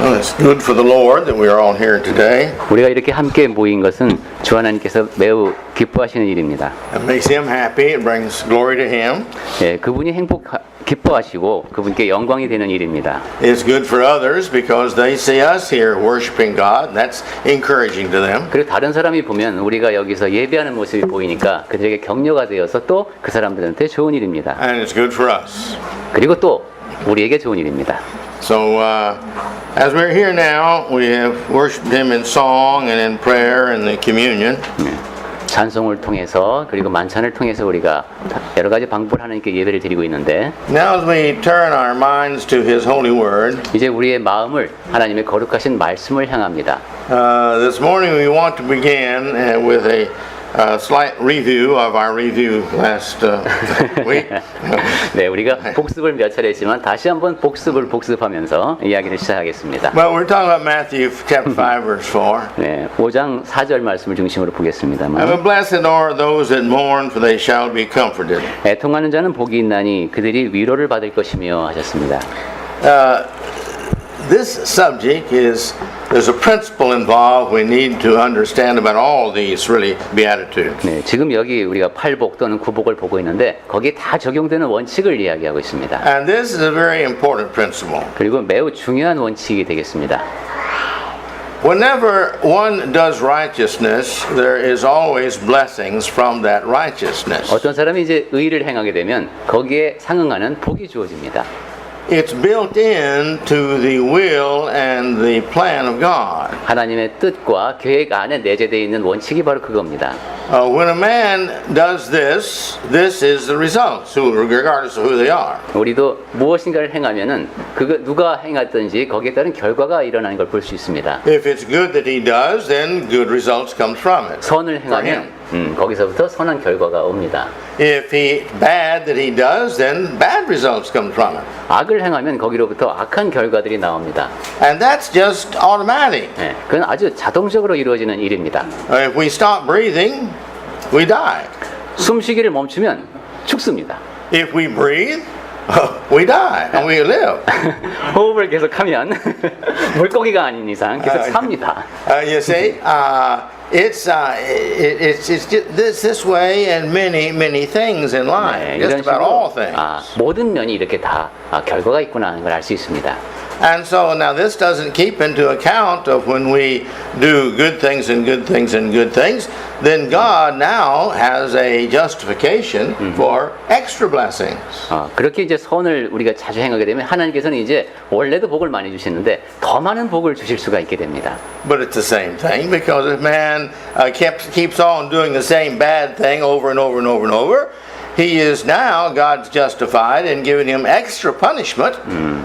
Well, it's good for the Lord that we are all here today. 우리가 이렇게 함께 모인 것은 주 하나님께서 매우 기뻐하시는 일입니다. It makes Him happy. It brings glory to Him. 예, 그분이 기뻐하시고 그분께 영광이 되는 일입니다. It's good for others because they see us here worshiping God. And that's encouraging to them. 그리고 다른 사람이 보면 우리가 여기서 예배하는 모습이 보이니까 그들에게 격려가 되어서 또 그 사람들한테 좋은 일입니다. And it's good for us. 그리고 또 우리에게 좋은 일입니다. So, as we're here now, we have worshiped Him in song and in prayer and the communion. 찬송을 통해서 그리고 만찬을 통해서 우리가 여러 가지 방법을 하나님께 예배를 드리고 있는데 Now, as we turn our minds to His holy word, 이제 우리의 마음을 하나님의 거룩하신 말씀을 향합니다. this morning we want to begin with a slight review of our review last week. 네, 우리가 복습을 몇 차례 했지만 다시 한번 복습하면서 이야기를 시작하겠습니다. But we're talking about Matthew chapter 5 verse 4. 네, 5장 4절 말씀을 중심으로 보겠습니다만 And blessed are those that mourn, for they shall be comforted. 애통하는 자는 복이 있나니 그들이 위로를 받을 것이며 하셨습니다. This subject there's a principle involved we need to understand about all these really beatitudes. 네, 지금 여기 우리가 팔복 또는 구복을 보고 있는데 거기에 다 적용되는 원칙을 이야기하고 있습니다. And this is a very important principle. 그리고 매우 중요한 원칙이 되겠습니다. Whenever one does righteousness, there is always blessings from that righteousness. 어떤 사람이 이제 의를 행하게 되면 거기에 상응하는 복이 주어집니다. It's built into the will and the plan of God. 하나님의 뜻과 계획 안에 내재되어 있는 원칙이 바로 그겁니다. When a man does this, this is the result, regardless of who they are. 우리도 무엇인가를 행하면은 그거 누가 행했든지 거기에 따른 결과가 일어나는 걸 볼 수 있습니다. If it's good that he does, then good results comes from it. 선을 행하면 거기서부터 선한 결과가 옵니다. If bad that he does, then bad results come from it. 악을 행하면 거기로부터 악한 결과들이 나옵니다. And that's just automatic. 네, 그건 아주 자동적으로 이루어지는 일입니다. If we stop breathing, we die. 숨쉬기를 멈추면 죽습니다. If we breathe, we die and we live. 호흡을 계속하면 물고기가 아닌 이상 계속 삽니다. You see, it's just this way and many things in life. 네, Just 이런 about all 식으로 things. 모든 면이 이렇게 다 결과가 있구나 하는 걸 알 수 있습니다. And so now this doesn't keep into account of when we do good things and good things and good things, then God now has a justification for extra blessings. 그렇게 이제 선을 우리가 자주 행하게 되면 하나님께서는 이제 원래도 복을 많이 주시는데 더 많은 복을 주실 수가 있게 됩니다. But it's the same thing, because if man keeps on doing the same bad thing over and over and over and over, he is now, God's justified in giving him extra punishment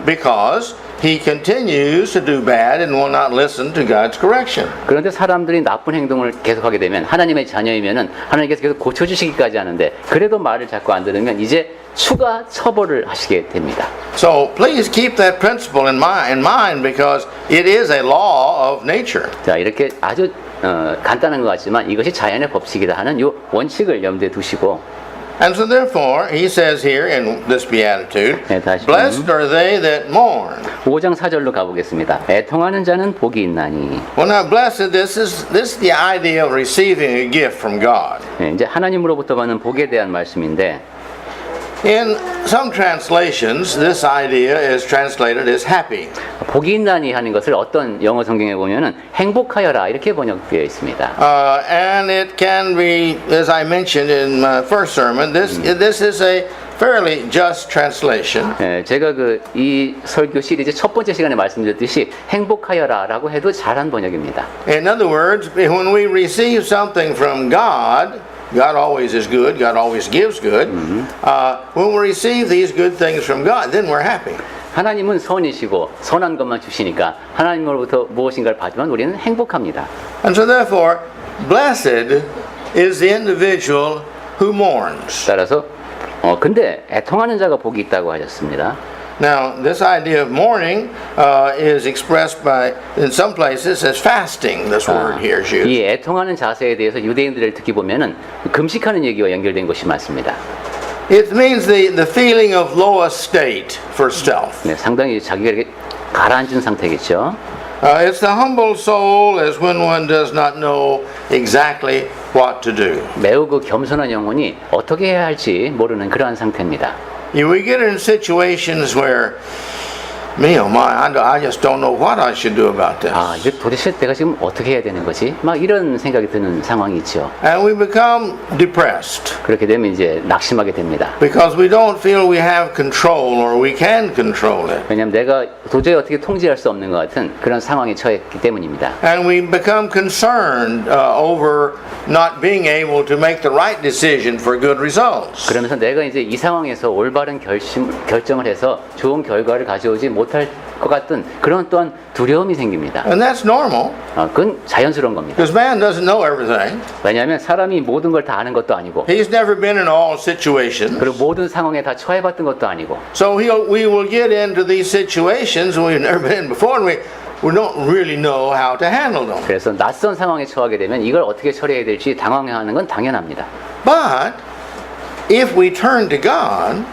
because he continues to do bad and will not listen to God's correction. 그런데 사람들이 나쁜 행동을 계속하게 되면 하나님의 자녀이면은 하나님께서 계속 고쳐주시기까지 하는데 그래도 말을 자꾸 안 들으면 이제 추가 처벌을 하시게 됩니다. So please keep that principle in mind because it is a law of nature. 자, 이렇게 아주 간단한 것 같지만 이것이 자연의 법칙이다 하는 이 원칙을 염두에 두시고 And so therefore, he says here in this beatitude, 네, 다시 blessed are they that mourn. 5장 4절로 가보겠습니다. 애통하는 자는 복이 있나니. Well, now blessed, this is the idea of receiving a gift from God. 네, 이제 하나님으로부터 받는 복에 대한 말씀인데 In some translations, this idea is translated as happy. 복이 있나니 하는 것을 어떤 영어 성경에 보면은 행복하여라 이렇게 번역되어 있습니다. And it can be, as I mentioned in my first sermon, this is a fairly just translation. 네, 제가 이 설교 시리즈 첫 번째 시간에 말씀드렸듯이 행복하여라라고 해도 잘한 번역입니다. In other words, when we receive something from God, God always is good. God always gives good. When we receive these good things from God, then we're happy. 하나님은 선이시고 선한 것만 주시니까 하나님으로부터 무엇인가를 받으면 우리는 행복합니다. And so therefore, blessed is the individual who mourns. 따라서 근데 애통하는 자가 복이 있다고 하셨습니다. Now, this idea of mourning is expressed in some places as fasting. This word here is used. 이 애통하는 자세에 대해서 유대인들을 듣기 보면은 금식하는 얘기와 연결된 것이 많습니다. It means the feeling of low estate for self. 네, 상당히 자기가 이렇게 가라앉은 상태겠죠. It's the humble soul as when one does not know exactly what to do. 매우 그 겸손한 영혼이 어떻게 해야 할지 모르는 그러한 상태입니다. We get in situations where, me oh my, I just don't know what I should do about this. 아, 이게 도대체 내가 지금 어떻게 해야 되는 거지? 막 이런 생각이 드는 상황이 있죠. And we become depressed 그렇게 되면 이제 낙심하게 됩니다. because we don't feel we have control or we can control it. 왜냐하면 내가 도저히 어떻게 통제할 수 없는 것 같은 그런 상황에 처했기 때문입니다. And we become concerned over not being able to make the right decision for good results. 그러면서 내가 이제 이 상황에서 올바른 결정을 해서 좋은 결과를 가져오지 못할 것 같은 그런 또한 두려움이 생깁니다. And that's normal 그건 자연스러운 겁니다. because man doesn't know everything. 왜냐하면 사람이 모든 걸 다 아는 것도 아니고 He's never been in all situations. 그리고 모든 상황에 다 처해봤던 것도 아니고 So we will get into these situations we've never been in before and we don't really know how to handle them. 그래서 낯선 상황에 처하게 되면 이걸 어떻게 처리해야 될지 당황해하는 건 당연합니다. But if we turn to God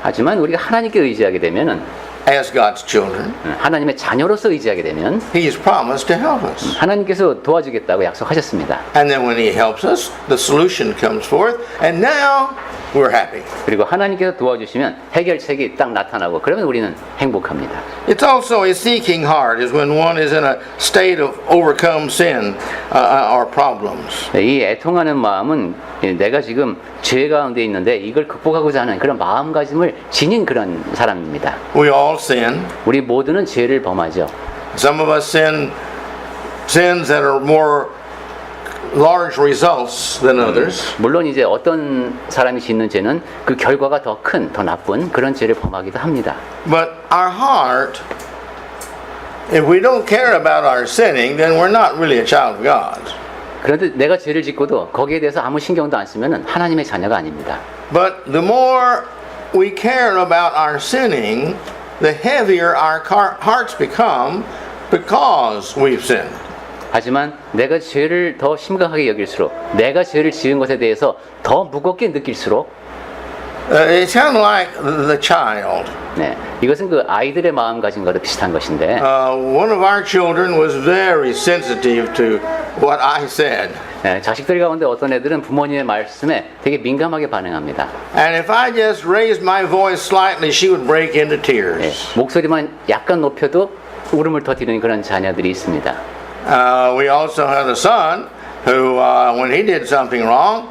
하지만 우리가 하나님께 의지하게 되면은 as God's children, 하나님의 자녀로서 의지하게 되면 He's promised to help us. 하나님께서 도와주겠다고 약속하셨습니다. And then when He helps us, the solution comes forth, and now we're happy. 그리고 하나님께서 도와주시면 해결책이 딱 나타나고 그러면 우리는 행복합니다. It's also a seeking heart, is when one is in a state of overcome sin or problems. 이 애통하는 마음은 내가 지금 죄 가운데 있는데 이걸 극복하고자 하는 그런 마음가짐을 지닌 그런 사람입니다. We all sin. 우리 모두는 죄를 범하죠. Some of us sin sins that are more large results than others. 물론 이제 어떤 사람이 짓는 죄는 그 결과가 더 큰, 더 나쁜 그런 죄를 범하기도 합니다. But our heart, if we don't care about our sinning, then we're not really a child of God. 그런데 내가 죄를 짓고도 거기에 대해서 아무 신경도 안 쓰면 하나님의 자녀가 아닙니다. But the more we care about our sinning, the heavier our hearts become because we've sinned. 하지만 내가 죄를 더 심각하게 여길수록 내가 죄를 지은 것에 대해서 더 무겁게 느낄수록 It's kind of like the child. 네, 이것은 그 아이들의 마음가짐과도 비슷한 것인데 One of our children was very sensitive to what I said. 네, 자식들 가운데 어떤 애들은 부모님의 말씀에 되게 민감하게 반응합니다. And if I just raised my voice slightly, she would break into 네, tears. 목소리만 약간 높여도 울음을 터뜨리는 그런 자녀들이 있습니다. We also had a son who, when he did something wrong,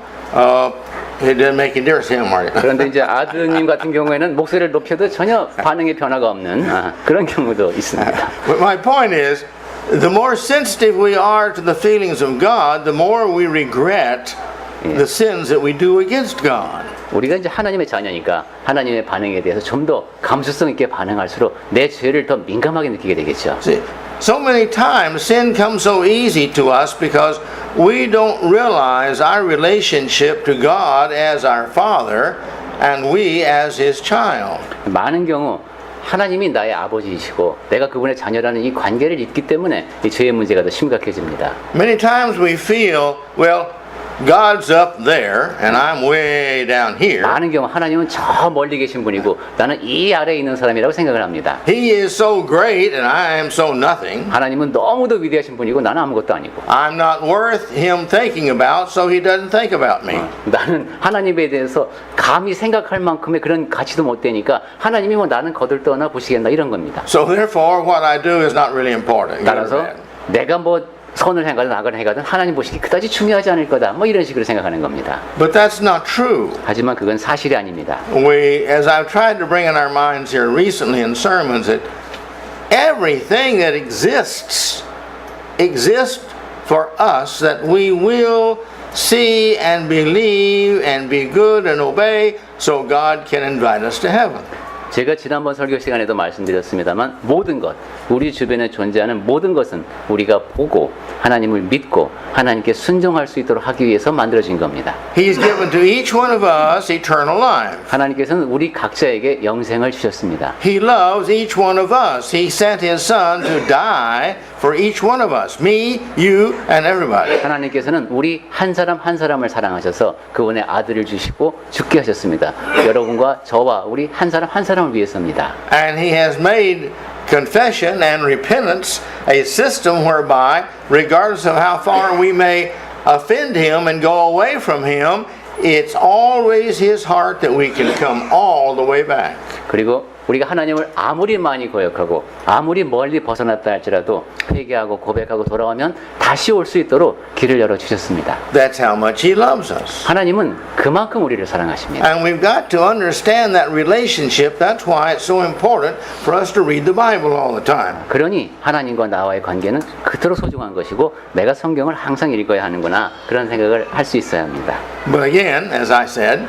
it didn't make any difference to him, right? 그런데 이제 아드님 같은 경우에는 목소리를 높여도 전혀 반응의 변화가 없는 그런 경우도 있습니다. But my point is, the more sensitive we are to the feelings of God, the more we regret the sins that we do against God. 우리가 이제 하나님의 자녀니까 하나님의 반응에 대해서 좀 더 감수성 있게 반응할수록 내 죄를 더 민감하게 느끼게 되겠죠. See, so many times sin comes so easy to us because we don't realize our relationship to God as our Father and we as His child. 많은 경우 하나님이 나의 아버지이시고 내가 그분의 자녀라는 이 관계를 잊기 때문에 이 죄의 문제가 더 심각해집니다. Many times we feel, well, God's up there and I'm way down here. 많은 경우 하나님은 저 멀리 계신 분이고 나는 이 아래에 있는 사람이라고 생각을 합니다. He is so great and I am so nothing. 하나님은 너무도 위대하신 분이고 나는 아무것도 아니고 I'm not worth Him thinking about, so He doesn't think about me. 나는 하나님에 대해서 감히 생각할 만큼의 그런 가치도 못 되니까 하나님이 뭐 나는 거들떠나 보시겠나 이런 겁니다. So therefore, what I do is not really important. Good or 따라서 bad. 내가 뭐 선을 행하든 악을 행하든 하나님 보시기 그다지 중요하지 않을 거다 뭐 이런 식으로 생각하는 겁니다. But that's not true. 하지만 그건 사실이 아닙니다. As I've tried to bring in our minds here recently in sermons, that everything that exists for us that we will see and believe and be good and obey so God can invite us to heaven. 제가 지난번 설교 시간에도 말씀드렸습니다만 모든 것, 우리 주변에 존재하는 모든 것은 우리가 보고 하나님을 믿고 하나님께 순종할 수 있도록 하기 위해서 만들어진 겁니다. He's given to each one of us eternal life. 하나님께서는 우리 각자에게 영생을 주셨습니다. He loves each one of us. He sent His Son to die for each one of us. Me, you, and everybody. 하나님께서는 우리 한 사람 한 사람을 사랑하셔서 그분의 아들을 주시고 죽게 하셨습니다. 여러분과 저와 우리 한 사람 한 사람을 위해서입니다. And He has made confession and repentance a system whereby, regardless of how far we may offend Him and go away from Him, it's always His heart that we can come all the way back. 그리고 우리가 하나님을 아무리 많이 거역하고 아무리 멀리 벗어났다 할지라도 회개하고 고백하고 돌아오면 다시 올 수 있도록 길을 열어주셨습니다. That's how much He loves us. 하나님은 그만큼 우리를 사랑하십니다. And we've got to understand that relationship. That's why it's so important for us to read the Bible all the time. 그러니 하나님과 나와의 관계는 그토록 소중한 것이고 내가 성경을 항상 읽어야 하는구나 그런 생각을 할 수 있어야 합니다. But again, as I said,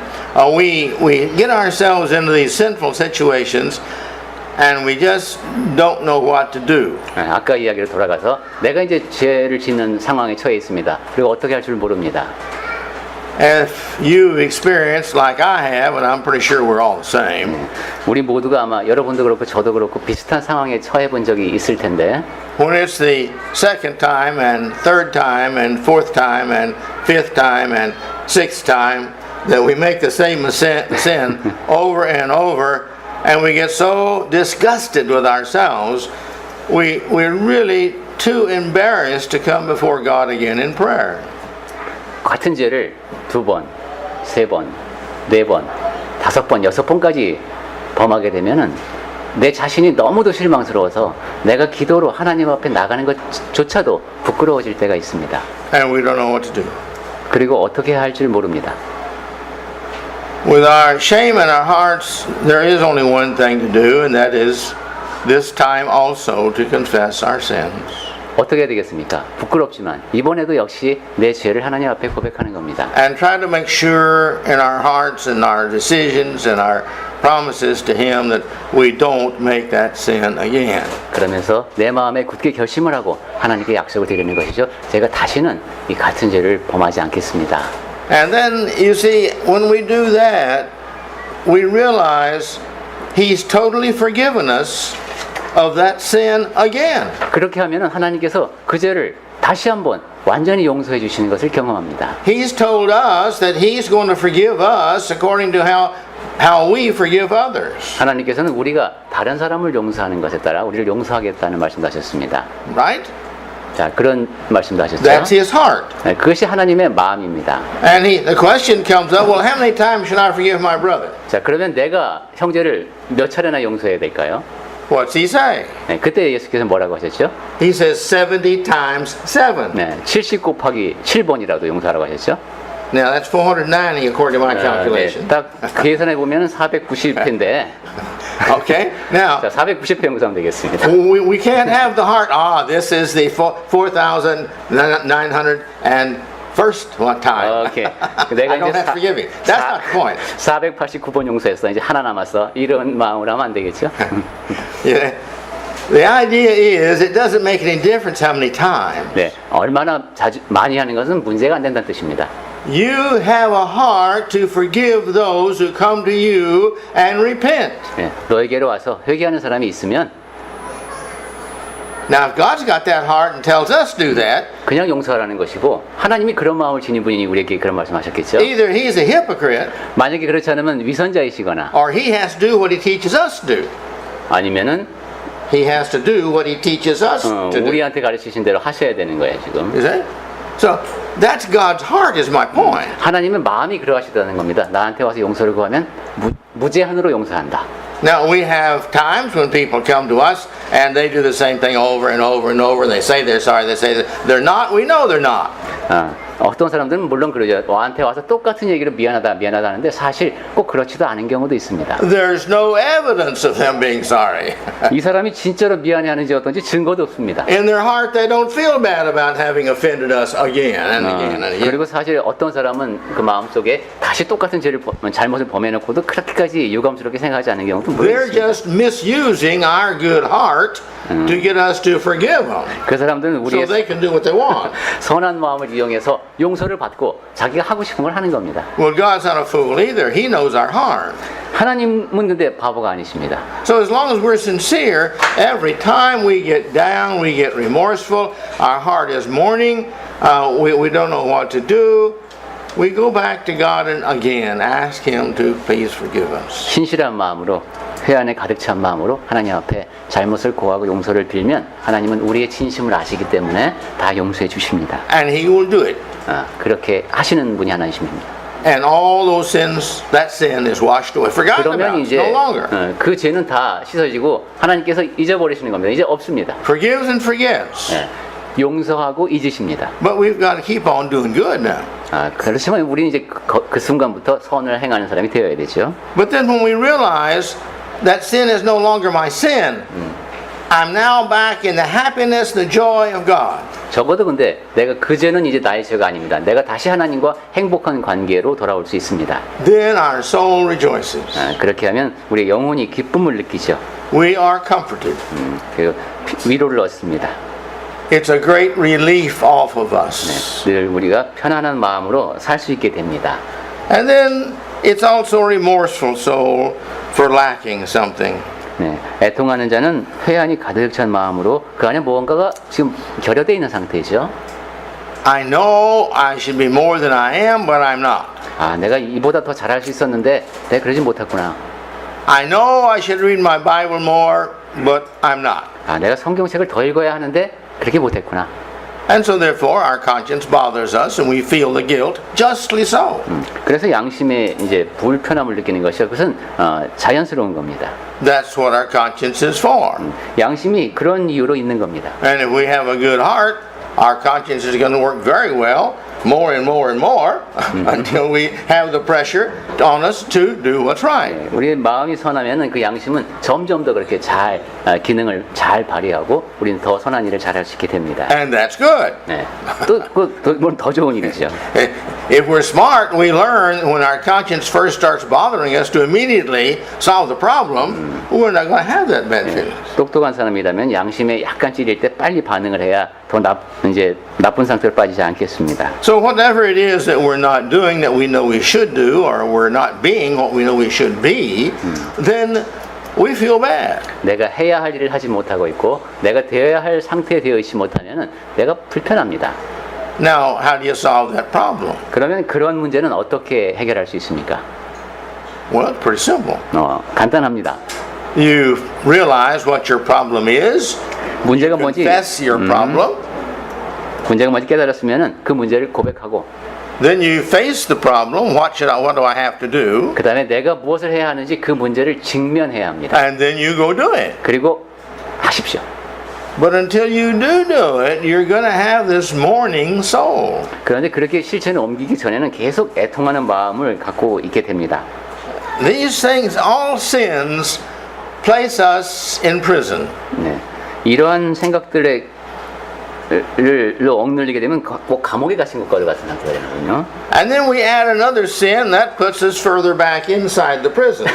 we get ourselves into these sinful situations and we just don't know what to do. 아까 이야기로 돌아가서 내가 이제 죄를 짓는 상황에 처해 있습니다. 그리고 어떻게 할 줄 모릅니다. If you've experienced like I have, and I'm pretty sure we're all the same, 우리 모두가 아마 여러분도 그렇고 저도 그렇고 비슷한 상황에 처해 본 적이 있을 텐데 when it's the second time and third time and fourth time and fifth time and sixth time that we make the same sin over and over, and we get so disgusted with ourselves, we're really too embarrassed to come before God again in prayer. 같은 죄를 2번, 3번, 4번, 5번, 6번까지 범하게 되면은 내 자신이 너무도 실망스러워서 내가 기도로 하나님 앞에 나가는 것조차도 부끄러워질 때가 있습니다. And we don't know what to do. 그리고 어떻게 해야 할지 모릅니다. With our shame in our hearts, there is only one thing to do, and that is this time also to confess our sins. 어떻게 해야 되겠습니까? 부끄럽지만 이번에도 역시 내 죄를 하나님 앞에 고백하는 겁니다. And try to make sure in our hearts and our decisions and our promises to Him that we don't make that sin again. 그러면서 내 마음에 굳게 결심을 하고 하나님께 약속을 드리는 것이죠. 제가 다시는 이 같은 죄를 범하지 않겠습니다. And then you see, when we do that, we realize He's totally forgiven us of that sin again. 그렇게 하면은 하나님께서 그 죄를 다시 한번 완전히 용서해 주시는 것을 경험합니다. He's told us that He's going to forgive us according to how we forgive others. 하나님께서는 우리가 다른 사람을 용서하는 것에 따라 우리를 용서하겠다는 말씀도 하셨습니다. Right? 자, 그런 말씀도 하셨죠. That's His heart. 네, 그것이 하나님의 마음입니다. And the question comes up, well, how many times should I forgive my brother? 자, 그러면 내가 형제를 몇 차례나 용서해야 될까요? What's He say? 네, 그때 예수께서 뭐라고 하셨죠? He says 70 times 7. 네, 70 곱하기 7번이라도 용서하라고 하셨죠? Now that's 490 according to my 네, calculation. 딱 계산해 보면은 490회인데 Okay? Now, 자, 490회 용서하면 되겠습니다. we can't have the heart, this is the 4,900 and first one time. 오케이. I 내가 don't have to forgive Him. That's not the point. 489번 용서했어. 이제 하나 남았어. 이런 마음으로 하면 안 되겠죠? Yeah. The idea is it doesn't make any difference how many times. 네, 얼마나 자주 많이 하는 것은 문제가 안 된다는 뜻입니다. You have a heart to forgive those who come to you and repent. 네, 너에게로 와서 회개하는 사람이 있으면 Now, if God's got that heart and tells us to do that, 그냥 용서하라는 것이고 하나님이 그런 마음을 지닌 분이니 우리에게 그런 말씀하셨겠죠. either He's a hypocrite 만약에 그렇지 않으면 위선자이시거나 or He has to do what He teaches us to do. 아니면은 He has to do what He teaches us to do. 우리한테 가르치신 대로 하셔야 되는 거예요 지금. Is that? So that's God's heart is my point. 하나님은 마음이 그러하시다는 겁니다. 나한테 와서 용서를 구하면 무제한으로 용서한다. Now we have times when people come to us and they do the same thing over and over and over. They say they're sorry. They say that they're not. We know they're not. 어떤 사람들은 물론 그러죠. 너한테 와서 똑같은 얘기를 미안하다 하는데 사실 꼭 그렇지도 않은 경우도 있습니다. There's no evidence of them being sorry. 이 사람이 진짜로 미안해하는지 어떤지 증거도 없습니다. In their heart, they don't feel bad about having offended us again and again and again. 그리고 사실 어떤 사람은 그 마음속에 다시 똑같은 잘못을 범해놓고도 그렇게까지 유감스럽게 생각하지 않는 경우도 물론 They're 있습니다. just misusing our good heart to get us to forgive them, 그 사람들은 so 우리의 they can do what they want. 선한 마음을 이용해서 용서를 받고 자기가 하고 싶은 걸 하는 겁니다. Well, God's not a fool either. He knows our heart. 하나님은 근데 바보가 아니십니다. So as long as we're sincere, every time we get down, we get remorseful, our heart is mourning, we don't know what to do, we go back to God and again ask Him to please forgive us. 신실한 마음으로 회안에 가득 찬 마음으로 하나님 앞에 잘못을 고하고 용서를 빌면 하나님은 우리의 진심을 아시기 때문에 다 용서해 주십니다. And He will do it. 그렇게 하시는 분이 하나님입니다. And all those sins, that sin is washed away. Forgotten 그러면 about. It's 이제 no longer. 그 죄는 다 씻어지고 하나님께서 잊어버리시는 겁니다. 이제 없습니다. Forgives and forgets. 용서하고 잊으십니다. But we've got to keep on doing good now. 그렇지만 우리는 이제 그 순간부터 선을 행하는 사람이 되어야 되죠. But then when we realize that sin is no longer my sin, I'm now back in the happiness, the joy of God. 적어도 근데 내가 그 죄는 이제 나의 죄가 아닙니다. 내가 다시 하나님과 행복한 관계로 돌아올 수 있습니다. Then our soul rejoices. 그렇게 하면 우리의 영혼이 기쁨을 느끼죠. We are comforted. 그 위로를 얻습니다. It's a great relief off of us. 늘 우리가 편안한 마음으로 살 수 있게 됩니다. And then it's also a remorseful soul for lacking something. 애통하는 자는 회한이 가득 찬 마음으로 그 안에 무언가가 지금 결여되어 있는 상태죠. I know I should be more than I am, but I'm not. 내가 이보다 더 잘할 수 있었는데 내가 그러지 못했구나. I know I should read my Bible more, but I'm not. 내가 성경책을 더 읽어야 하는데 그렇게 못했구나. And so therefore our conscience bothers us and we feel the guilt, justly so. 그래서 양심의 이제 불편함을 느끼는 것이요. 그것은 자연스러운 겁니다. That's what our conscience is for. 양심이 그런 이유로 있는 겁니다. And if we have a good heart, our conscience is going to work very well, more and more and more, until we have the pressure on us to do what's right. 우리의 마음이 선하면은 그 양심은 점점 더 그렇게 잘 기능을 잘 발휘하고 우리는 더 선한 일을 잘할 수 있게 됩니다. And that's good. 물론 더 좋은 일이죠. If we're smart, we learn when our conscience first starts bothering us to immediately solve the problem. We're not going to have that bad feeling. 똑똑한 사람이라면 양심에 약간 찔릴 때 빨리 반응을 해야 더 나쁜 상태로 빠지지 않겠습니다. So whatever it is that we're not doing that we know we should do, or we're not being what we know we should be, then we feel bad. 내가 해야 할 일을 하지 못하고 있고 내가 되어야 할 상태에 되어 있지 못하면은 내가 불편합니다. Now, how do you solve that problem? 그러면 그런 문제는 어떻게 해결할 수 있습니까? Well, it's pretty simple. 간단합니다. You realize what your problem is, 문제가 뭔지 confess your problem, 문제가 뭔지 깨달았으면은 그 문제를 고백하고 then you face the problem. What do I have to do? 그 다음에 내가 무엇을 해야 하는지 그 문제를 직면해야 합니다. And then you go do it. 그리고 하십시오. But until you do it, you're going to have this mourning soul. 그런데 그렇게 실천을 옮기기 전에는 계속 애통하는 마음을 갖고 있게 됩니다. These things, all sins, place us in prison. 이러한 생각들을 억눌리게 되면 꼭 감옥에 갇힌 것과 같은 상태가 되는군요. And then we add another sin that puts us further back inside the prison.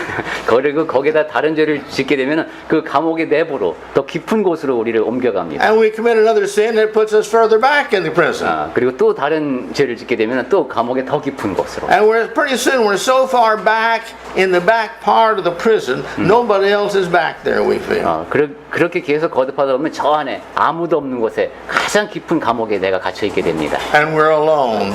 그리고 거기다 다른 죄를 짓게 되면 그 감옥의 내부로 더 깊은 곳으로 우리를 옮겨갑니다. And we commit another sin that puts us further back in the prison. 그리고 또 다른 죄를 짓게 되면 또 감옥의 더 깊은 곳으로. And pretty soon we're so far back in the back part of the prison, nobody else is back there, we feel. 그렇게 계속 거듭하다 보면 저 안에 아무도 없는 곳에 가장 깊은 감옥에 내가 갇혀 있게 됩니다. And we're alone.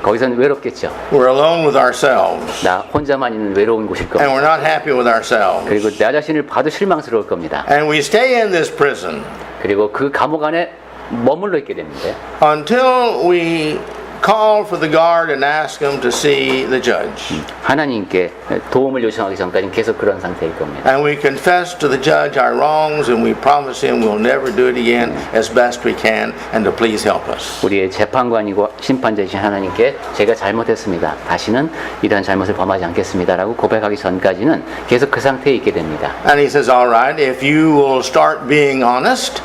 거기서는 외롭겠죠. We're alone with ourselves. 나 혼자만 있는 외로운 곳일 겁니다. And we're not happy with ourselves. 그리고 나 자신을 봐도 실망스러울 겁니다. And we stay in this prison 그리고 그 감옥 안에 머물러 있게 됩니다. until we call for the guard and ask him to see the judge. 하나님께 도움을 요청하기 전까지는 계속 그런 상태일 겁니다. And we confess to the judge our wrongs and we promise him we'll never do it again as best we can and to please help us. 우리의 재판관이고 심판자이신 하나님께 제가 잘못했습니다. 다시는 이러한 잘못을 범하지 않겠습니다라고 고백하기 전까지는 계속 그 상태에 있게 됩니다. And he says, all right, if you will start being honest,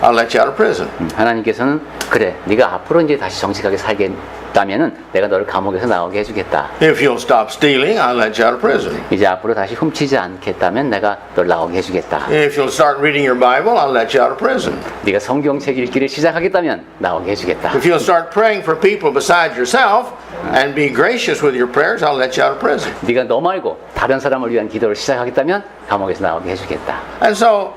I'll let you out of prison. 하나님께서는 그래, 네가 앞으로 이제 다시 정직하게 살겠다면은 내가 너를 감옥에서 나오게 해주겠다. If you'll stop stealing, I'll let you out of prison. 이제 앞으로 다시 훔치지 않겠다면 내가 너를 나오게 해주겠다. If you'll start reading your Bible, I'll let you out of prison. 네가 성경책 읽기를 시작하겠다면 나오게 해주겠다. If you'll start praying for people besides yourself and be gracious with your prayers, I'll let you out of prison. 네가 너 말고 다른 사람을 위한 기도를 시작하겠다면 감옥에서 나오게 해주겠다. And so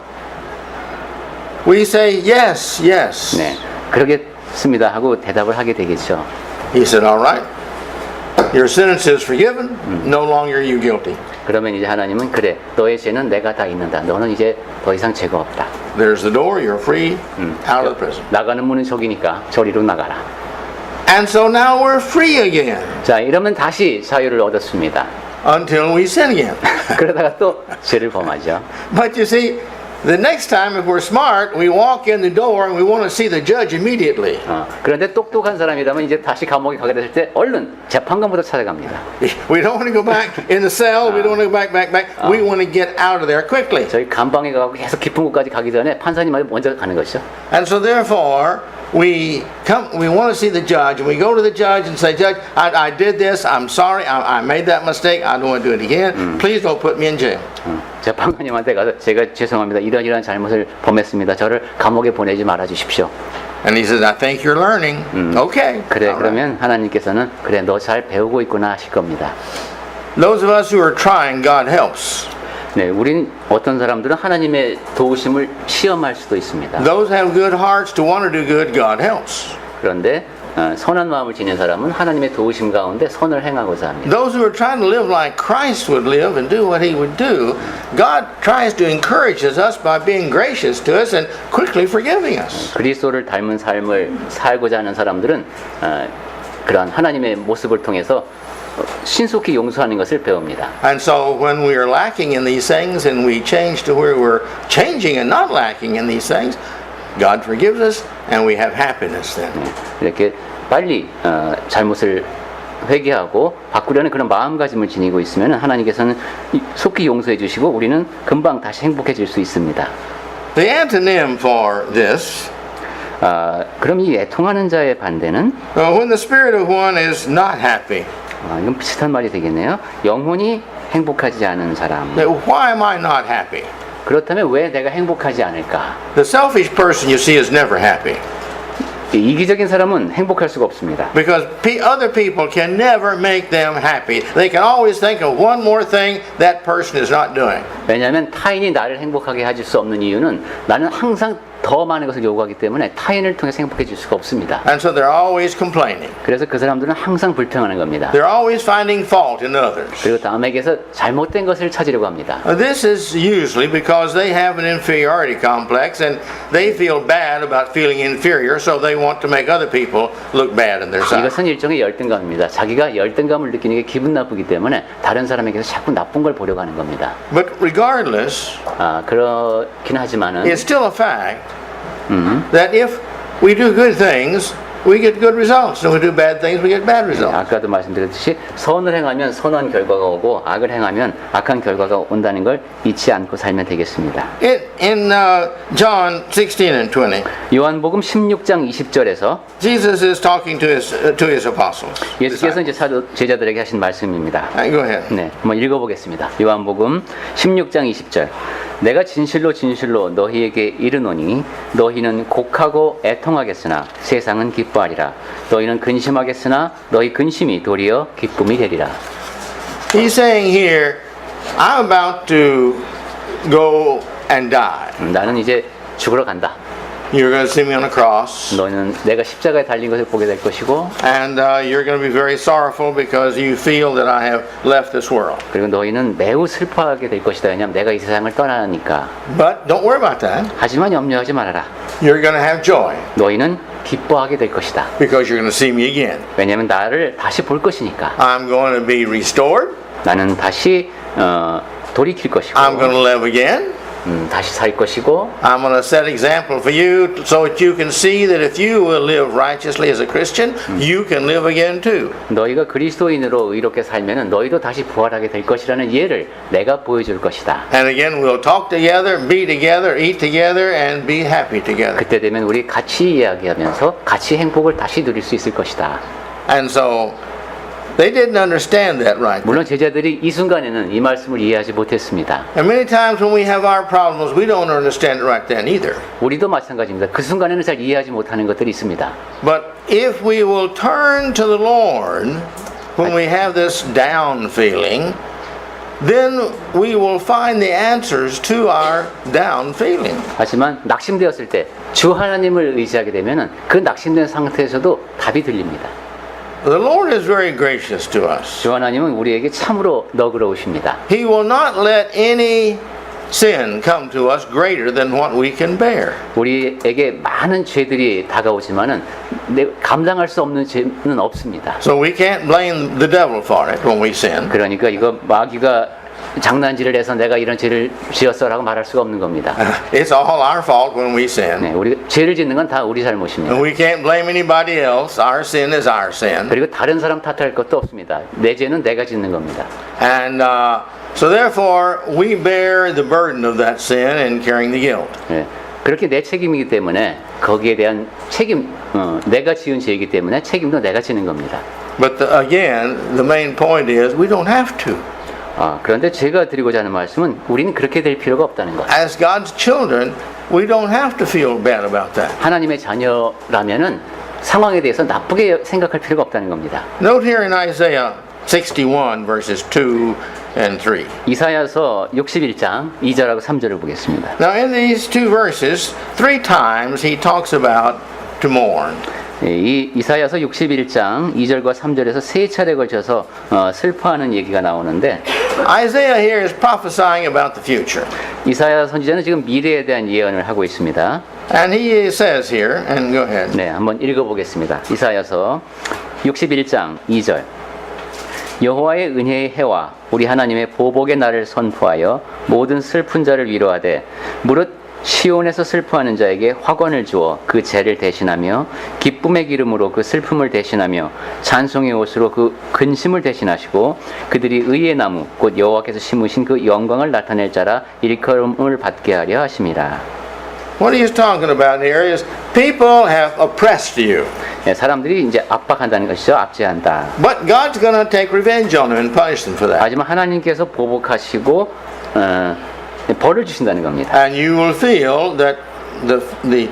we say yes, yes. 네, 그러겠습니다 하고 대답을 하게 되겠죠. He said, all right. Your sentence is forgiven. No longer are you guilty. 그러면 이제 하나님은 그래, 너의 죄는 내가 다 있는다. 너는 이제 더 이상 죄가 없다. There's the door. You're free out of the prison. 나가는 문은 저기니까 저리로 나가라. And so now we're free again 자, 이러면 다시 자유를 얻었습니다. until we sin again. 그러다가 또 죄를 범하죠. But you see, the next time, if we're smart, we walk in the door and we want to see the judge immediately. 그런데 똑똑한 사람이라면 이제 다시 감옥에 가게 됐을 때 얼른 재판관부터 찾아갑니다. We don't want to go back in the cell. We don't want to go back. We want to get out of there quickly. 저희 감방에 가고 계속 깊은 곳까지 가기 전에 판사님한테 먼저 가는 것이죠. And so therefore, we want to see the judge, and we go to the judge and say, Judge, I did this. I'm sorry. I made that mistake. I don't want to do it again. Please don't put me in jail. 재판관님한테 가서 제가 죄송합니다. 이런 잘못을 범했습니다. 저를 감옥에 보내지 말아 주십시오. And he says, I think you're learning. Okay. 그래, All right. 그러면 하나님께서는 그래, 너 잘 배우고 있구나 하실 겁니다. Those of us who are trying, God helps. 네, 우린 어떤 사람들은 하나님의 도우심을 시험할 수도 있습니다. Those who have good hearts to want to do good, God helps. 그런데 선한 마음을 지닌 사람은 하나님의 도우심 가운데 선을 행하고자 합니다. Those who are trying to live like Christ would live and do what he would do, God tries to encourage us by being gracious to us and quickly forgiving us. 그리스도를 닮은 삶을 살고자 하는 사람들은 그러한 하나님의 모습을 통해서 신속히 용서하는 것을 배웁니다. And so when we are lacking in these things and we change to where we're changing and not lacking in these things, God forgives us and we have happiness then. 이렇게 빨리 잘못을 회개하고 바꾸려는 그런 마음가짐을 지니고 있으면 하나님께서는 속히 용서해 주시고 우리는 금방 다시 행복해질 수 있습니다. The antonym for this, 그럼 이 애통하는 자의 반대는 when the spirit of one is not happy, 이건 비슷한 말이 되겠네요. 영혼이 행복하지 않은 사람. why am I not happy? 그렇다면 왜 내가 행복하지 않을까? The selfish person you see is never happy. 이기적인 사람은 행복할 수가 없습니다. Because other people can never make them happy. They can always think of one more thing that person is not doing. 왜냐하면 타인이 나를 행복하게 해줄 수 없는 이유는 나는 항상 더 많은 것을 요구하기 때문에 타인을 통해서 행복해질 수가 없습니다. And so they're always complaining. 그래서 그 사람들은 항상 불평하는 겁니다. They're always finding fault in others. 그리고 남에게서 잘못된 것을 찾으려고 합니다. This is usually because they have an inferiority complex and they feel bad about feeling inferior, so they want to make other people look bad in their sight. 이것은 일종의 열등감입니다. 자기가 열등감을 느끼는 게 기분 나쁘기 때문에 다른 사람에게서 자꾸 나쁜 걸 보려고 하는 겁니다. But regardless, 그렇긴 하지만은 it's still a fact that if we do good things, we get good results. And we do bad things, we get bad results. 아까도 말씀드렸듯이 선을 행하면 선한 결과가 오고 악을 행하면 악한 결과가 온다는 걸 잊지 않고 살면 되겠습니다. In John 16 and 20, 요한복음 16장 20절에서 Jesus is talking to his apostles. 예수께서 이제 제자들에게 하신 말씀입니다. Go ahead. 네, 한번 읽어보겠습니다. 요한복음 16장 20절. 내가 진실로 진실로 너희에게 이르노니 너희는 곡하고 애통하겠으나 세상은 기뻐하리라. 너희는 근심하겠으나 너희 근심이 도리어 기쁨이 되리라. He's saying here, I'm about to go and die. 나는 이제 죽으러 간다. You're going to see me on a cross, 너는 내가 십자가에 달린 것을 보게 될 것이고 and you're going to be very sorrowful because you feel that I have left this world. 그리고 너희는 매우 슬퍼하게 될 것이다. 왜냐하면 내가 이 세상을 떠나니까. But don't worry about that. 하지만 염려하지 말아라. You're going to have joy 너희는 기뻐하게 될 것이다. because you're going to see me again. 왜냐하면 나를 다시 볼 것이니까. I'm going to be restored. 나는 다시 돌이킬 것이고 I'm going to live again. 다시 살 것이고 I'm going to set example for you so that you can see that if you will live righteously as a Christian, you can live again too. 너희가 그리스도인으로 의롭게 살면은 너희도 다시 부활하게 될 것이라는 예를 내가 보여줄 것이다. And again, we'll talk together, be together, eat together, and be happy together. 그때 되면 우리 같이 이야기하면서 같이 행복을 다시 누릴 수 있을 것이다. And so they didn't understand that right. 물론 제자들이 이 순간에는 이 말씀을 이해하지 못했습니다. And many times when we have our problems, we don't understand it right then either. 우리도 마찬가지입니다. 그 순간에는 잘 이해하지 못하는 것들이 있습니다. But if we will turn to the Lord when we have this down feeling, then we will find the answers to our down feeling. 하지만 낙심되었을 때 주 하나님을 의지하게 되면은 그 낙심된 상태에서도 답이 들립니다. The Lord is very gracious to us. 주 하나님은 우리에게 참으로 너그러우십니다. He will not let any sin come to us greater than what we can bear. 우리에게 많은 죄들이 다가오지만은 감당할 수 없는 죄는 없습니다. So we can't blame the devil for it when we sin. 그러니까 이거 마귀가 장난질을 해서 내가 이런 죄를 지었어라고 말할 수가 없는 겁니다. It's all our fault when we sin. 네, 우리 죄를 짓는 건 다 우리 잘못입니다. And we can't blame anybody else. Our sin is our sin. 그리고 다른 사람 탓할 것도 없습니다. 내 죄는 내가 짓는 겁니다. And so therefore we bear the burden of that sin and carrying the guilt. 네, 그렇게 내 책임이기 때문에 거기에 대한 책임, 내가 지은 죄이기 때문에 책임도 내가 지는 겁니다. But again, the main point is we don't have to. 그런데 제가 드리고자 하는 말씀은 우리는 그렇게 될 필요가 없다는 것. As God's children, we don't have to feel bad about that. 하나님의 자녀라면은 상황에 대해서 나쁘게 생각할 필요가 없다는 겁니다. Note here in Isaiah 61 verses 2 and 3. 이사야서 61장 2절하고 3절을 보겠습니다. Now in these two verses, 3 times he talks about to mourn. 이 이사야서 61장 2절과 3절에서 세 차례 걸쳐서 슬퍼하는 얘기가 나오는데 Isaiah here is prophesying about the future. 이사야 선지자는 지금 미래에 대한 예언을 하고 있습니다. And he says here, and go ahead. 네, 한번 읽어보겠습니다. 이사야서 61장 2절. 여호와의 은혜의 해와 우리 하나님의 보복의 날을 선포하여 모든 슬픈 자를 위로하되 무릇 시온에서 슬퍼하는 자에게 화관을 주어 그 죄를 대신하며 기쁨의 기름으로 그 슬픔을 대신하며 찬송의 옷으로 그 근심을 대신하시고 그들이 의의 나무 곧 여호와께서 심으신 그 영광을 나타낼 자라 일컬음을 받게 하려 하심이라. What he is talking about here is people have oppressed you. 네, 사람들이 이제 압박한다는 것이죠. 압제한다. But God's going to take revenge on them and punish them for that. 하지만 하나님께서 보복하시고 벌을 주신다는 겁니다. And you will feel that the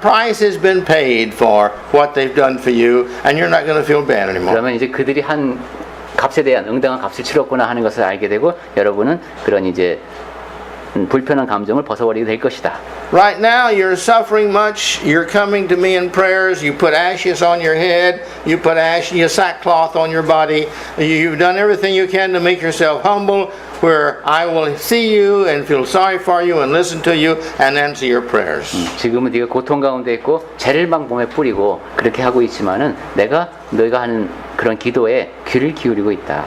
price has been paid for what they've done for you, and you're not going to feel bad anymore. 그러면 이제 그들이 한 값에 대한 응당한 값을 치렀구나 하는 것을 알게 되고 여러분은 그런 이제 불편한 감정을 벗어버리게 될 것이다. Right now you're suffering much. You're coming to me in prayers. You put ashes on your head. You put you sackcloth on your body. You've done everything you can to make yourself humble, where I will see you and feel sorry for you and listen to you and answer your prayers. 지금은 네가 고통 가운데 있고 죄를 막 몸에 뿌리고 그렇게 하고 있지만은 내가 너희가 하는 그런 기도에 귀를 기울이고 있다.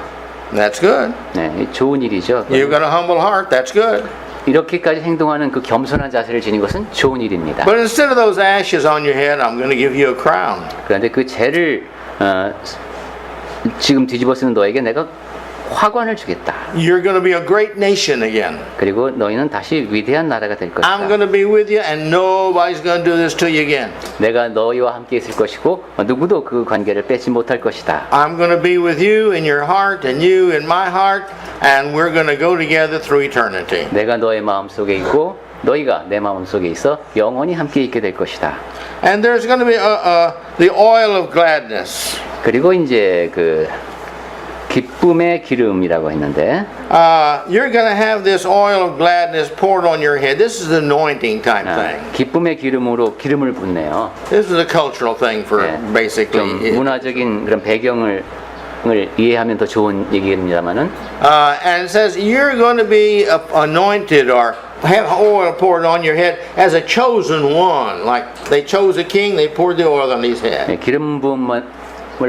That's good. 네, 좋은 일이죠. You've got a humble heart. That's good. 이렇게까지 행동하는 그 겸손한 자세를 지닌 것은 좋은 일입니다. But instead of those ashes on your head, I'm going to give you a crown. 그런데 그 죄를 지금 뒤집어 쓰는 너에게 내가 화관을 주겠다. You're going to be a great nation again. 그리고 너희는 다시 위대한 나라가 될 것이다. I'm going to be with you and nobody's going to do this to you again. 내가 너희와 함께 있을 것이고 누구도 그 관계를 뺏지 못할 것이다. I'm going to be with you in your heart and you in my heart and we're going to go together through eternity. 내가 너의 마음 속에 있고 너희가 내 마음 속에 있어 영원히 함께 있게 될 것이다. And there's going to be the oil of gladness. 그리고 이제 그 기쁨의 기름이라고 했는데 You're going to have this oil of gladness poured on your head. This is an anointing type thing. 기쁨의 기름으로 기름을 붓네요. This is a cultural thing for 좀 basically. 문화적인 그런 배경을 이해하면 더 좋은 얘기입니다만은 And it says you're going to be anointed or have oil poured on your head as a chosen one. Like they chose a king, they poured the oil on his head. 기름 부음을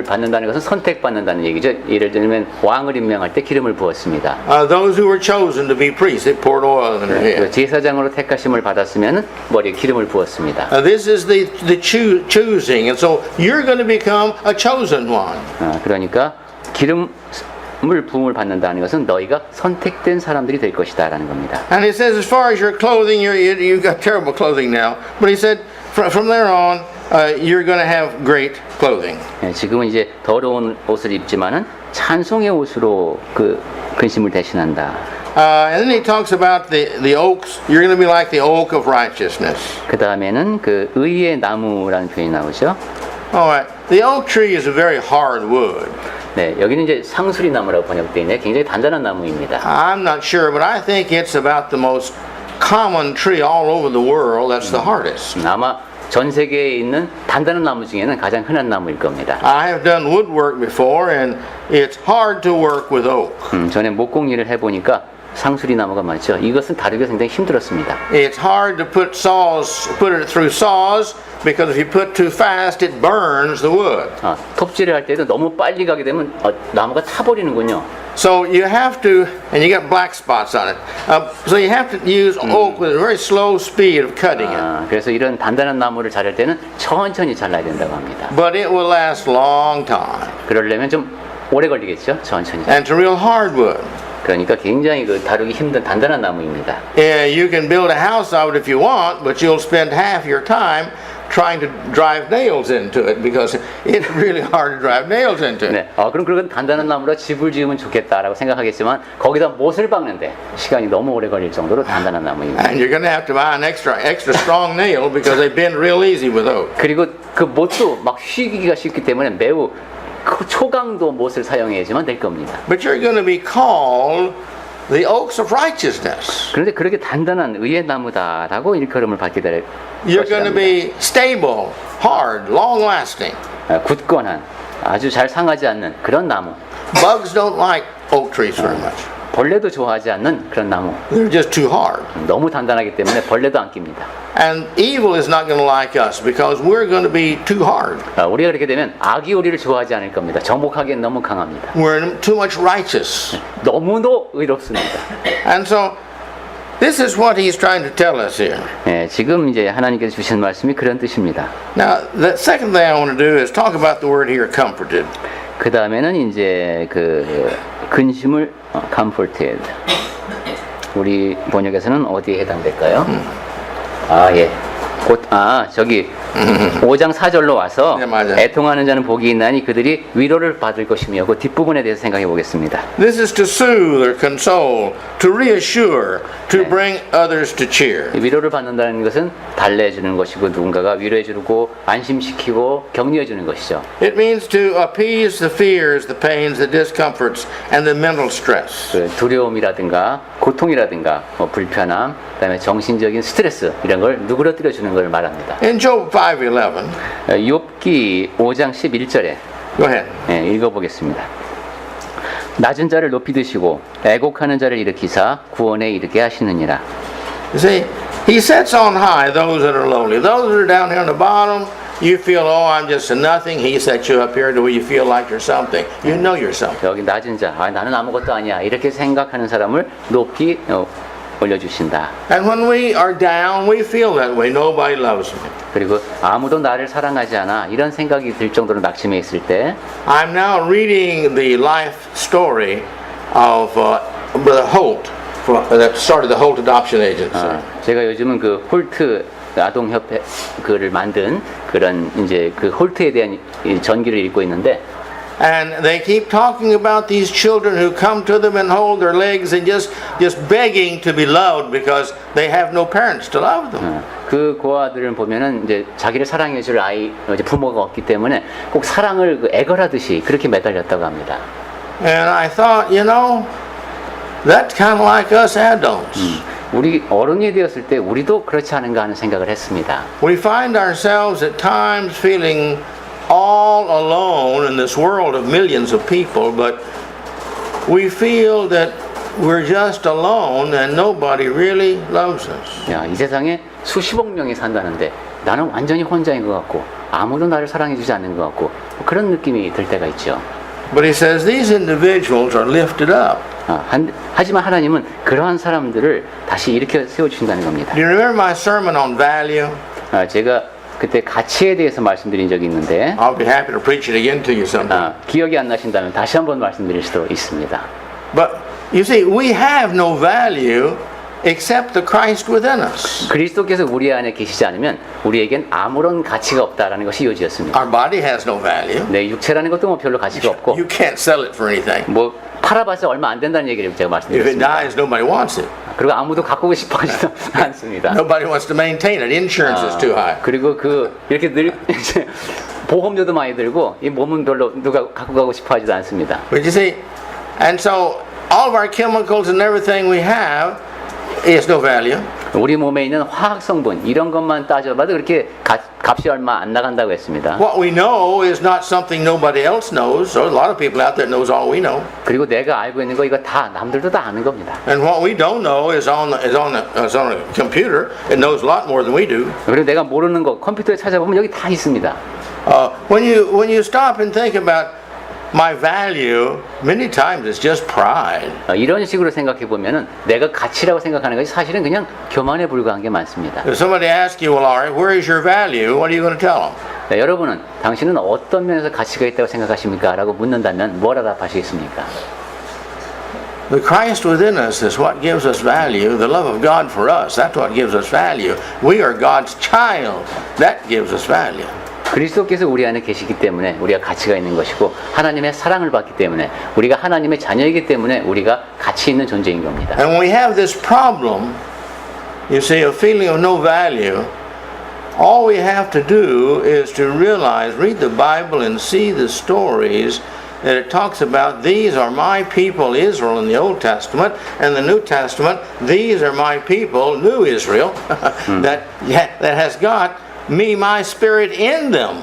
받는다는 것은 선택받는다는 얘기죠. 예를 들면 왕을 임명할 때 기름을 부었습니다. Those who were chosen to be priests, they poured oil on their head. 제사장으로 택하심을 받았으면 머리에 기름을 부었습니다. This is the choosing, and so you're going to become a chosen one. 그러니까 기름을 부음을 받는다는 것은 너희가 선택된 사람들이 될 것이다라는 겁니다. And it says, as far as your clothing, you've got terrible clothing now, but he said, from there on, you're going to have great clothing. 지금은 이제 더러운 옷을 입지만은 찬송의 옷으로 그 근심을 대신한다. And then he talks about the oaks. You're going to be like the oak of righteousness. 그 다음에는 그 의의 나무라는 표현이 나오죠. All right. The oak tree is a very hard wood. 네, 여기는 이제 상수리 나무라고 번역되어 있는데 굉장히 단단한 나무입니다. I'm not sure, but I think it's about the most common tree all over the world. That's the hardest. 아마 전 세계에 있는 단단한 나무 중에는 가장 흔한 나무일 겁니다. I have done woodwork before, and it's hard to work with oak. 전에 목공 일을 해보니까 상수리 나무가 많죠. 이것은 다루기가 굉장히 힘들었습니다. It's hard to put it through saws, because if you put too fast, it burns the wood. 톱질을 할 때도 너무 빨리 가게 되면 나무가 타버리는군요. So you have to, and you got black spots on it. So you have to use oak with a very slow speed of cutting it. 그래서 이런 단단한 나무를 자를 때는 천천히 잘라야 된다고 합니다. But it will last a long time. 그러려면 좀 오래 걸리겠죠. 천천히. And it's a real hardwood. 그러니까 굉장히 그 다루기 힘든 단단한 나무입니다. Yeah, you can build a house out of it if you want, but you'll spend half your time trying to drive nails into it because it's really hard to drive nails into it. 네, 그럼 그런 단단한 나무로 집을 지으면 좋겠다라고 생각하겠지만 거기다 못을 박는데 시간이 너무 오래 걸릴 정도로 단단한 나무입니다. And you're going to have to buy an extra strong nail because they bend real easy with oak. 그리고 그 못도 막 휘기가 쉽기 때문에 매우 초강도 못을 사용해야지만 될 겁니다. But you're going to be called the oaks of righteousness. 그런데 그렇게 단단한 의의 나무다라고 일컬음을 받게 될 You're going to 것이랍니다. be stable, hard, long-lasting. 굳건한 아주 잘 상하지 않는 그런 나무. Bugs don't like oak trees very much. 벌레도 좋아하지 않는 그런 나무. They're just too hard. 너무 단단하기 때문에 벌레도 안 낍니다. And evil is not going to like us because we're going to be too hard. 우리가 그렇게 되면 악이 우리를 좋아하지 않을 겁니다. 정복하기엔 너무 강합니다. We're too much righteous. 너무도 의롭습니다. And so this is what he's trying to tell us here. 예, 지금 이제 하나님께서 주신 말씀이 그런 뜻입니다. Now, the second thing I want to do is talk about the word here, comforted. 그 다음에는 이제 그 근심을 comforted. 우리 번역에서는 어디에 해당될까요? 예. 저기 5장 4절로 와서 네, 맞아요. 애통하는 자는 복이 있나니 그들이 위로를 받을 것이며 그 뒷부분에 대해서 생각해 보겠습니다. This is to soothe or console, to reassure, to bring others to cheer. 위로를 받는다는 것은 달래주는 것이고 누군가가 위로해주고 안심시키고 격려해주는 것이죠. It means to appease the fears, the pains, the discomforts, and the mental stress. 그 두려움이라든가 고통이라든가 불편함, 그다음에 정신적인 스트레스 이런 걸 누그러뜨려 주는 걸 말합니다. In Job 5:11, 욥기 5장 11절에 go ahead. 읽어보겠습니다. 낮은 자를 높이 드시고 애곡하는 자를 일으키사 구원에 이르게 하시느니라. You see, he sets on high those that are lowly. Those that are down here on the bottom, you feel, oh, I'm just a nothing. He sets you up here to where you feel like you're something. You know you're something. 여기 낮은 자, 나는 아무것도 아니야 이렇게 생각하는 사람을 높이 올려주신다. And when we are down, we feel that way. Nobody loves me. 그리고 아무도 나를 사랑하지 않아 이런 생각이 들 정도로 낙심해 있을 때 I'm now reading the life story of Brother Holt, that started the Holt Adoption Agency. 제가 요즘은 그 홀트 아동협회 그를 만든 그런 이제 그 홀트에 대한 전기를 읽고 있는데 And they keep talking about these children who come to them and hold their legs and just begging to be loved because they have no parents to love them. 그 고아들을 보면은 이제 자기를 사랑해줄 이제 부모가 없기 때문에 꼭 사랑을 애걸하듯이 그렇게 매달렸다고 합니다. And I thought, you know, that's kind of like us adults. 우리 어른이 되었을 때 우리도 그렇지 않은가 하는 생각을 했습니다. We find ourselves at times feeling all alone in this world of millions of people, but we feel that we're just alone and nobody really loves us. 야, 이 세상에 수십억 명이 산다는데 나는 완전히 혼자인 것 같고 아무도 나를 사랑해주지 않는 것 같고 그런 느낌이 들 때가 있죠. But he says these individuals are lifted up. 하지만 하나님은 그러한 사람들을 다시 일으켜 세워주신다는 겁니다. Do you remember my sermon on value? 제가 그때 가치에 대해서 말씀드린 적이 있는데 I'll be happy to preach it again to you sometime. 기억이 안 나신다면 다시 한번 말씀드릴 수도 있습니다. But you see, we have no value except the Christ within us. 그리스도께서 우리 안에 계시지 않으면 우리에겐 아무런 가치가 없다라는 것이 요지였습니다. Our body has no value. 네, 육체라는 것도 뭐 별로 가치가 없고 You can't sell it for anything. 뭐 팔아봐서 얼마 안 된다는 얘기를 제가 If it 말씀드렸습니다. dies, nobody wants it. 그리고 아무도 갖고 싶어 하지도 않습니다. Nobody wants to maintain it. Insurance is too high. 그리고 이렇게 이제 보험료도 많이 들고 이 몸은 별로 누가 갖고 가고 싶어 하지도 않습니다. But you see, and so all of our chemicals and everything we have is no value. 우리 몸에 있는 화학 성분 이런 것만 따져봐도 그렇게 값이 얼마 안 나간다고 했습니다. What we know is not something nobody else knows. There's a lot of people out there knows all we know. 그리고 내가 알고 있는 거 이거 다 남들도 다 아는 겁니다. And what we don't know is on a computer. It knows a lot more than we do. 그리고 내가 모르는 거 컴퓨터에 찾아보면 여기 다 있습니다. When you stop and think about my value, many times it's just pride. 이런 식으로 생각해 보면은 내가 가치라고 생각하는 것이 사실은 그냥 교만에 불과한 게 많습니다. If somebody asks you, well, all right, where is your value? What are you going to tell them? 네, 여러분은 당신은 어떤 면에서 가치가 있다고 생각하십니까? 라고 묻는다면 뭐라 답하시겠습니까? The Christ within us is what gives us value. The love of God for us, that's what gives us value. We are God's child. That gives us value. 그리스도께서 우리 안에 계시기 때문에 우리가 가치가 있는 것이고 하나님의 사랑을 받기 때문에 우리가 하나님의 자녀이기 때문에 우리가 가치 있는 존재인 겁니다. And when we have this problem, you see, a feeling of no value, all we have to do is to realize, read the Bible and see the stories that it talks about. These are my people, Israel, in the Old Testament, and the New Testament. These are my people, New Israel, that has got me, my spirit in them.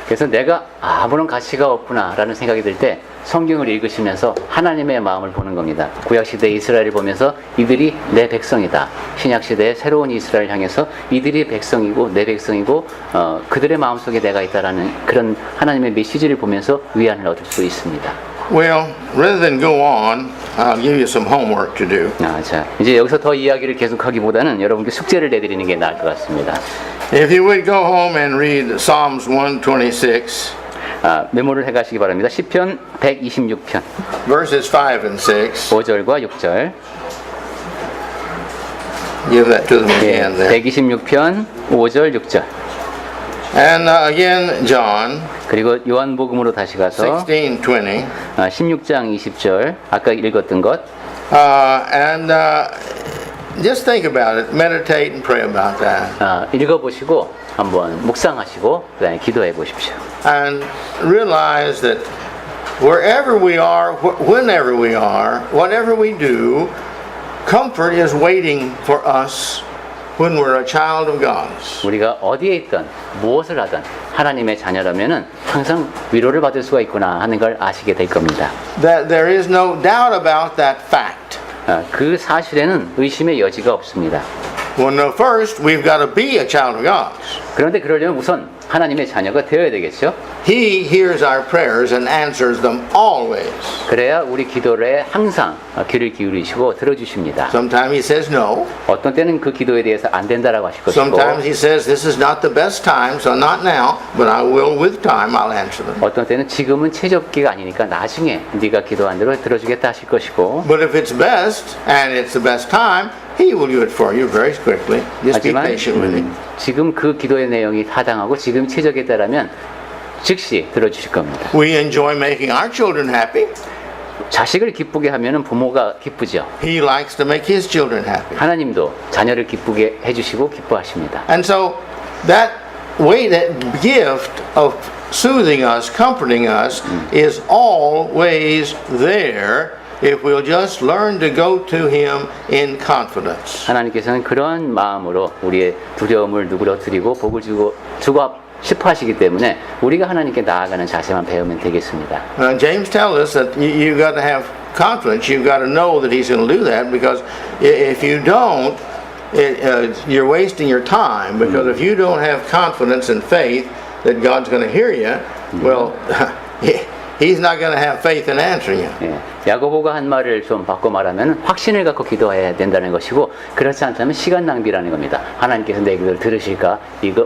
그래서 내가 아무런 가치가 없구나라는 생각이 들 때 성경을 읽으시면서 하나님의 마음을 보는 겁니다. 구약시대 이스라엘을 보면서 이들이 내 백성이다. 신약시대의 새로운 이스라엘 향해서 이들이 백성이고 내 백성이고 그들의 마음속에 내가 있다라는 그런 하나님의 메시지를 보면서 위안을 얻을 수 있습니다. Well, rather than go on, I'll give you some homework to do. 자, 이제 여기서 더 이야기를 계속하기보다는 여러분께 숙제를 내드리는 게 나을 것 같습니다. If you would go home and read Psalms 126, 메모를 해가시기 바랍니다. 시편 126편 verses 5 and 6. 5절과 6절. Give that to them again there. 126편 5절 6절. And again, John 그리고 요한복음으로 다시 가서 16:20. 16장 20절 아까 읽었던 것. Just think about it, meditate and pray about that. 읽어보시고 한번 묵상하시고 그다음에 기도해 보십시오. And realize that wherever we are, whenever we are, whatever we do, comfort is waiting for us when we're a child of God. 우리가 어디에 있든 무엇을 하든 하나님의 자녀라면은 항상 위로를 받을 수가 있구나 하는 걸 아시게 될 겁니다. That there is no doubt about that fact. 그 사실에는 의심의 여지가 없습니다. Well, no, first we've got to be a child of God. 그런데 그러려면 우선 하나님의 자녀가 되어야 되겠죠. He hears our prayers and answers them always. 그래야 우리 기도에 항상 귀를 기울이시고 들어주십니다. Sometimes he says no. 어떤 때는 그 기도에 대해서 안 된다라고 하실 것이고 Sometimes he says this is not the best time, so not now, but I will with time. I'll answer them. 어떤 때는 지금은 최적기가 아니니까 나중에 네가 기도한 대로 들어주겠다 하실 것이고 But if it's best and it's the best time, he will do it for you very quickly. Just be 하지만 patient with him. 지금 그 기도의 내용이 타당하고 지금 최적이다라면 즉시 들어주실 겁니다. We enjoy making our children happy. 자식을 기쁘게 하면은 부모가 기쁘죠. He likes to make his children happy. 하나님도 자녀를 기쁘게 해주시고 기뻐하십니다. And so that way, that gift of soothing us, comforting us, is always there if we'll just learn to go to him in confidence. 하나님께서는 그런 마음으로 우리의 두려움을 누그러뜨리고 복을 주고 싶어 하시기 때문에 우리가 하나님께 나아가는 자세만 배우면 되겠습니다. James tells us that you've got to have confidence. You've got to know that he's going to do that, because if you don't, you're wasting your time. Because if you don't have confidence and faith that God's going to hear you, well, he's not going to have faith in answering you. 예, 야고보가 한 말을 좀 바꿔 말하면 확신을 갖고 기도해야 된다는 것이고 그렇지 않다면 시간 낭비라는 겁니다. 하나님께서 내 기도를 들으실까?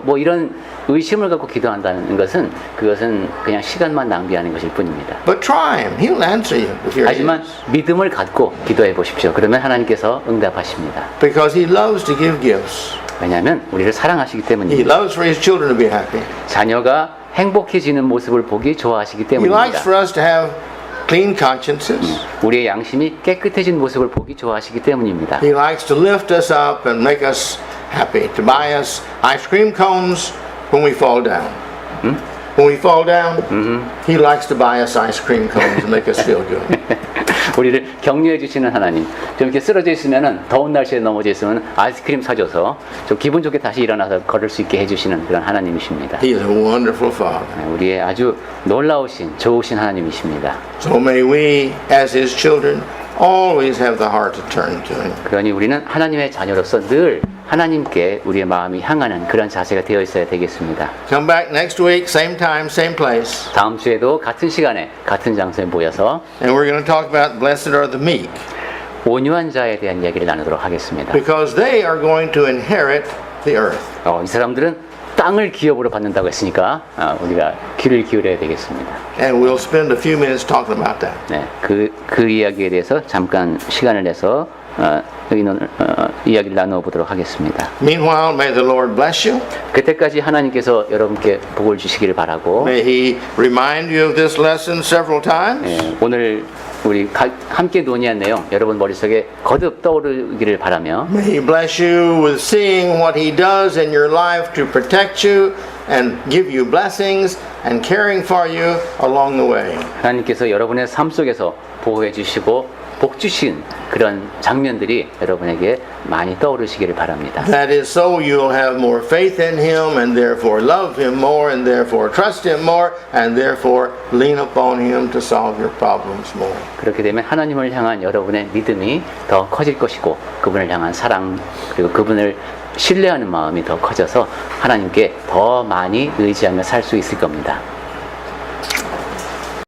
뭐 이런 의심을 갖고 기도한다는 것은 그것은 그냥 시간만 낭비하는 것일 뿐입니다. But try him. He'll answer you if you're 하지만 믿음을 갖고 기도해 보십시오. 그러면 하나님께서 응답하십니다. Because he loves to give gifts. 왜냐하면 우리를 사랑하시기 He 때문입니다. loves for his children to be happy. 자녀가 행복해지는 모습을 보기 좋아하시기 He likes 때문입니다. for us to have clean consciences. 우리의 양심이 깨끗해진 모습을 보기 좋아하시기 때문입니다. He likes to lift us up and make us happy, to buy us ice cream cones when we fall down. When we fall down, he likes to buy us ice cream cones and make us feel good. 우리를 격려해 주시는 하나님. 좀 이렇게 쓰러져 있으면은 더운 날씨에 넘어져 있으면 아이스크림 사줘서 좀 기분 좋게 다시 일어나서 걸을 수 있게 해주시는 그런 하나님이십니다. He is a wonderful Father. 우리의 아주 놀라우신 좋으신 하나님이십니다. So may we, as His children, always have the heart to turn to Him. 그러니 우리는 하나님의 자녀로서 늘 하나님께 우리의 마음이 향하는 그런 자세가 되어 있어야 되겠습니다. Come back next week, same time, same place. 다음 주에도 같은 시간에 같은 장소에 모여서 And we're going to talk about blessed are the meek, 온유한 자에 대한 이야기를 나누도록 하겠습니다. because they are going to inherit the earth. 이 사람들은 땅을 기업으로 받는다고 했으니까 우리가 귀를 기울여야 되겠습니다. And we'll spend a few minutes talking about that. 네, 그 이야기에 대해서 잠깐 시간을 내서 이야기를 나누어 보도록 하겠습니다. Meanwhile, may the Lord bless you. 그때까지 하나님께서 여러분께 복을 주시기를 바라고, May He remind you of this lesson several times. 예, 오늘 우리 함께 논의한 내용 여러분 머릿속에 거듭 떠오르기를 바라며, May He bless you with seeing what He does in your life to protect you and give you blessings and caring for you along the way. 하나님께서 여러분의 삶 속에서 보호해 주시고 복 주신 그런 장면들이 여러분에게 많이 떠오르시기를 바랍니다. That is so you'll have more faith in Him and therefore love Him more and therefore trust Him more and therefore lean upon Him to solve your problems more. 그렇게 되면 하나님을 향한 여러분의 믿음이 더 커질 것이고, 그분을 향한 사랑, 그리고 그분을 신뢰하는 마음이 더 커져서 하나님께 더 많이 의지하며 살 수 있을 겁니다.